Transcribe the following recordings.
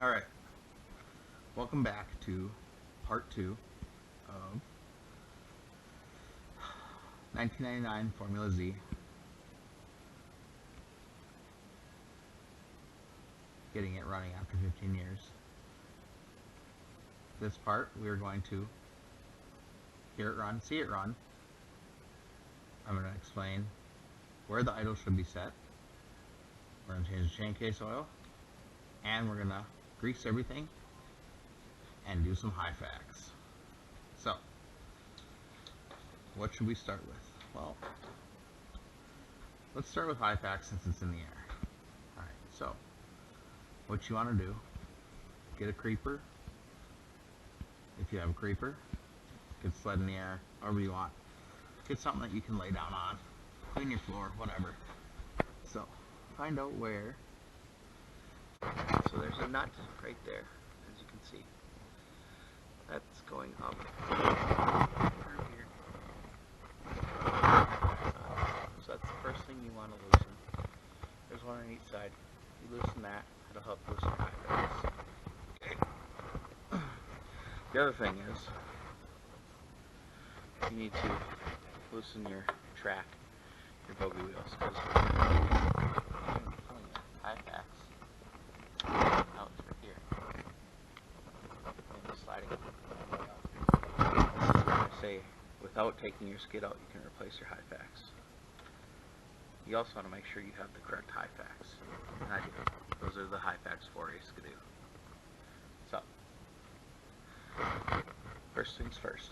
Alright, welcome back to part 2 of 1999 Formula Z. Getting it running after 15 years. This part, we are going to hear it run, see it run. I'm going to explain where the idle should be set. We're going to change the chain case oil. And we're going to grease everything and do some hyfax. So, what should we start with? Well, let's start with hyfax since it's in the air. Alright, so what you want to do, get a creeper. If you have a creeper, get a sled in the air, however you want. Get something that you can lay down on, clean your floor, whatever. So, find out where. So there's a nut right there, as you can see. That's going up through here. So that's the first thing you want to loosen. There's one on each side. You loosen that, it'll help loosen your hydraulics. Okay. The other thing is, you need to loosen your track, your bogey wheels, because hyfax. Out through here. And sliding way out. This is where I say, without taking your skid out, you can replace your hyfax. You also want to make sure you have the correct hyfax. And I do. Those are the hyfax 4A skidoo. So, first things first.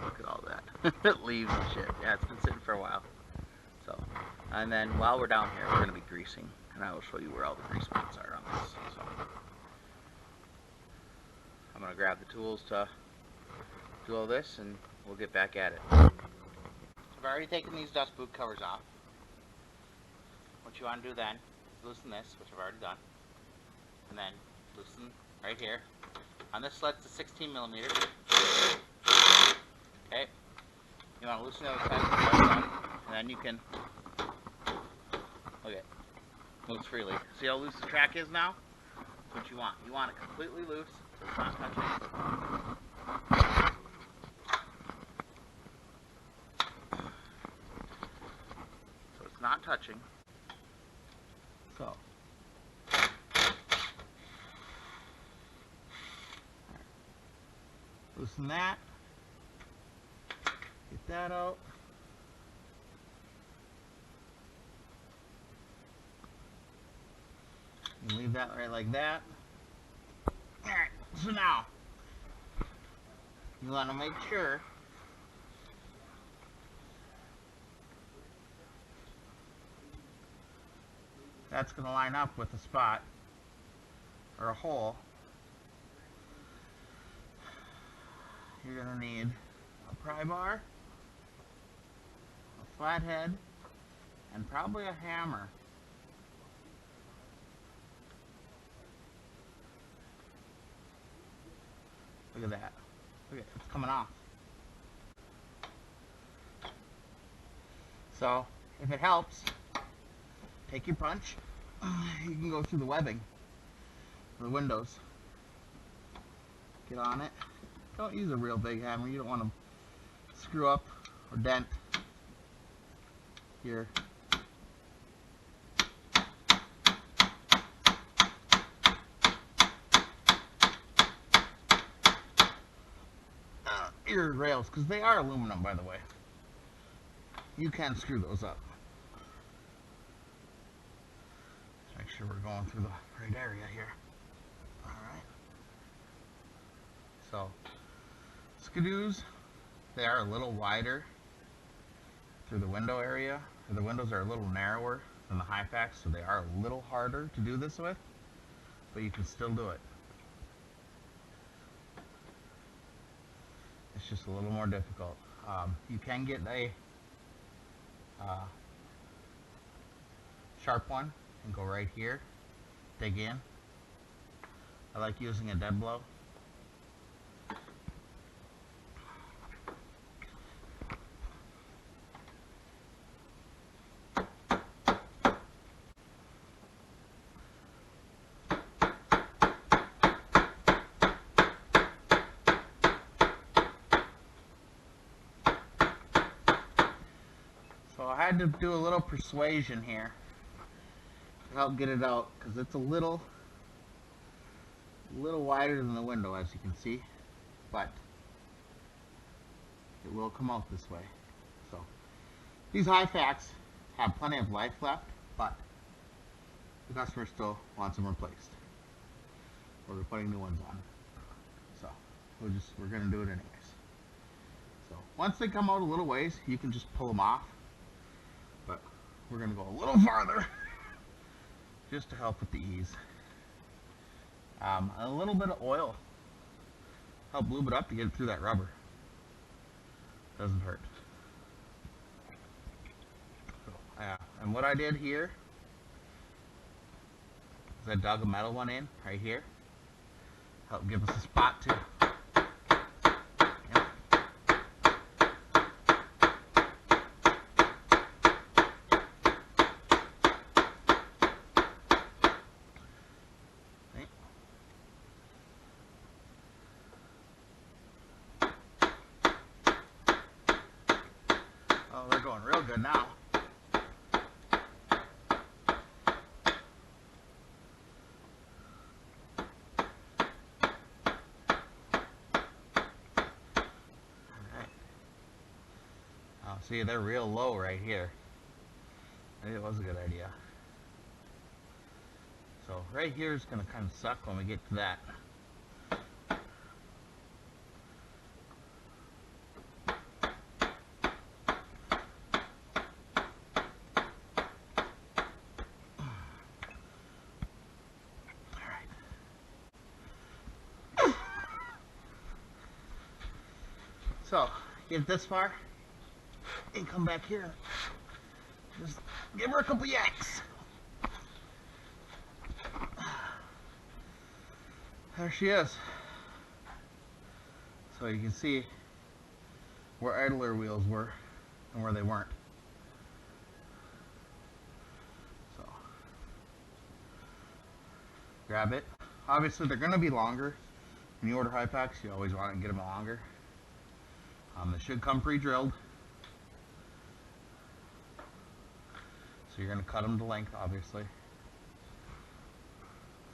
Look at all that. Leaves and shit. Yeah, it's been sitting for a while. So, and then while we're down here, we're going to be greasing. And I will show you where all the grease spots are on this. So, I'm going to grab the tools to do all this and we'll get back at it. I've already taken these dust boot covers off. What you want to do then is loosen this, which I've already done. And then loosen right here. On this sled, it's a 16 millimeter. Okay. You want to loosen the other side, and then you can, okay, moves freely. See how loose the track is now? That's what you want. You want it completely loose, so it's not touching. So it's not touching. So, loosen that. Get that out. You leave that right like that. Alright, so now you want to make sure that's going to line up with a spot or a hole. You're going to need a pry bar, a flathead, and probably a hammer. Look at that. Look at it. It's coming off. So, if it helps, take your punch. You can go through the webbing, the windows. Get on it. Don't use a real big hammer. You don't want to screw up or dent your rails, because they are aluminum, by the way. You can screw those up. Let's make sure we're going through the right area here. Alright. So, skidoos, they are a little wider through the window area. The windows are a little narrower than the hyfax, so they are a little harder to do this with, but you can still do it. It's just a little more difficult. You can get a sharp one and go right here, dig in. I like using a dead blow. had to do a little persuasion here to help get it out, because it's a little wider than the window, as you can see, but it will come out this way. So these hyfax have plenty of life left, but the customer still wants them replaced, or we're putting new ones on. So we're going to do it anyways. So once they come out a little ways, you can just pull them off, but we're going to go a little farther just to help with the ease. A little bit of oil, help lube it up to get it through that rubber. Doesn't hurt. So, and what I did here is I dug a metal one in right here, help give us a spot too. Oh, they're going real good now. Alright. Oh, see, they're real low right here. Maybe it was a good idea. So right here is going to kind of suck when we get to that. So, get this far, and come back here. Just give her a couple yanks. There she is. So you can see where idler wheels were and where they weren't. So, grab it. Obviously, they're going to be longer. When you order hyfax, you always want to get them longer. They should come pre-drilled. So you're going to cut them to length, obviously.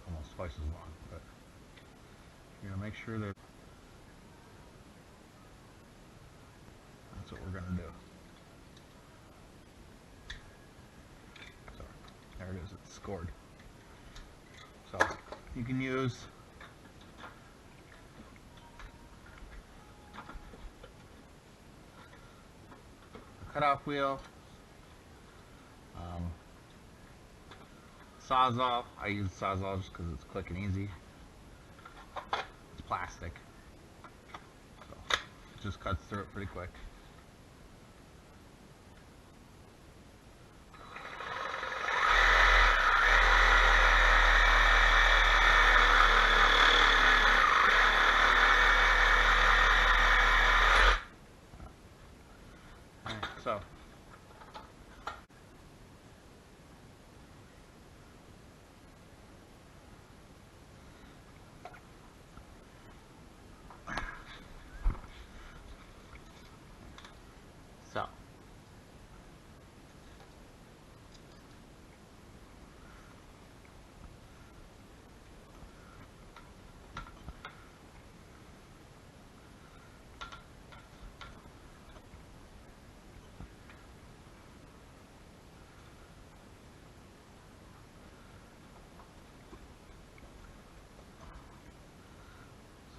Almost twice as long, but you're going to make sure that that's what we're going to do. So there it is, it's scored. So you can use cutoff wheel, sawzall. I use sawzall just because it's quick and easy. It's plastic, so it just cuts through it pretty quick.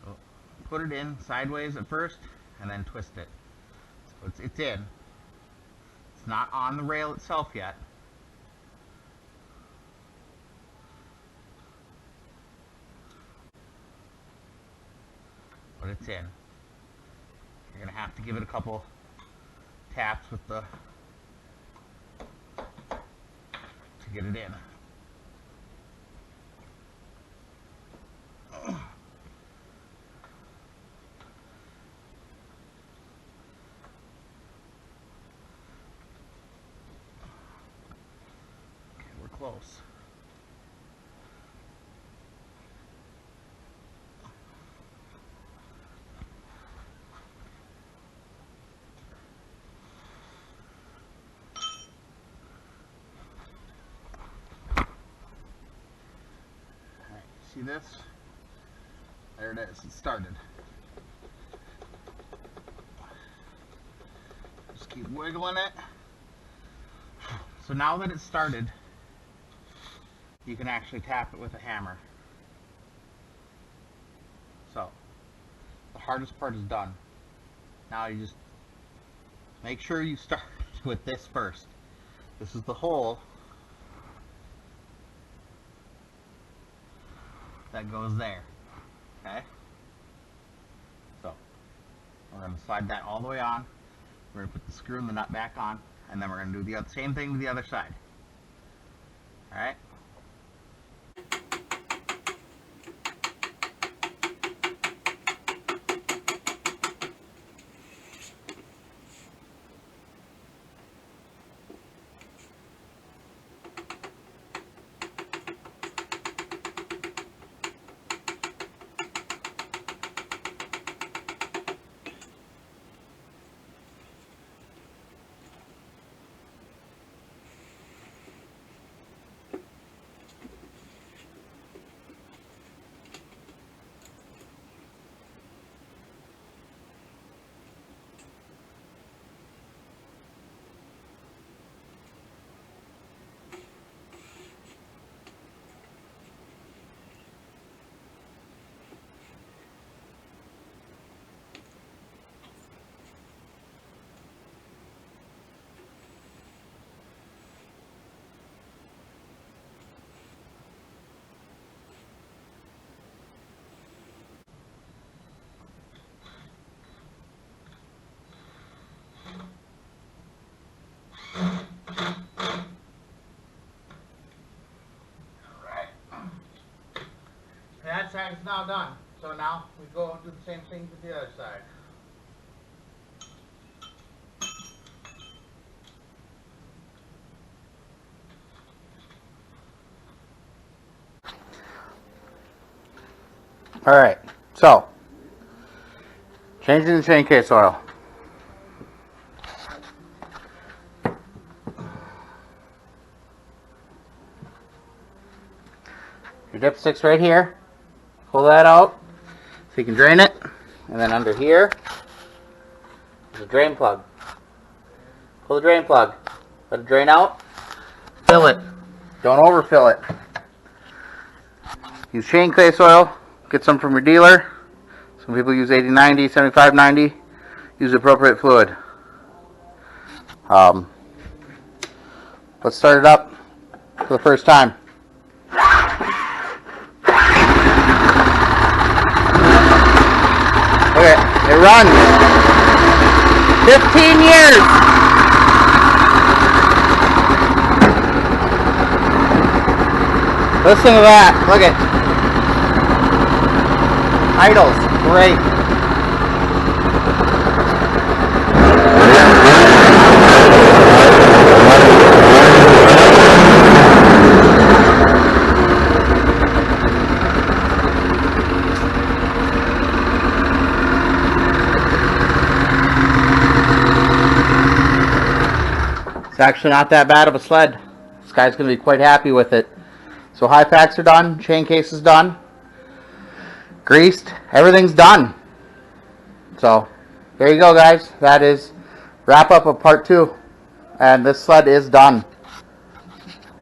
So put it in sideways at first and then twist it. So it's in. It's not on the rail itself yet. But it's in. You're going to have to give it a couple taps with the to get it in. Close. see this? There it is. It started. Just keep wiggling it. So now that it's started, you can actually tap it with a hammer. So the hardest part is done. Now you just make sure you start with this first. This is the hole that goes there. Okay? So we're going to slide that all the way on. We're going to put the screw and the nut back on, and then we're going to do the same thing to the other side. Alright? That side is now done. So now we go and do the same thing to the other side. Alright, so changing the chain case oil. Your dipstick's right here. Pull that out so you can drain it. And then under here, there's a drain plug. Pull the drain plug. Let it drain out. Fill it. Don't overfill it. Use chain case oil. Get some from your dealer. Some people use 80-90, 75-90. Use appropriate fluid. Let's start it up for the first time. Okay, it runs. 15 years. Listen to that. Look at idles. Great. It's actually not that bad of a sled. This guy's going to be quite happy with it. So hyfax are done, chain case is done, greased, everything's done. So there you go, guys. That is wrap up of part 2, and this sled is done.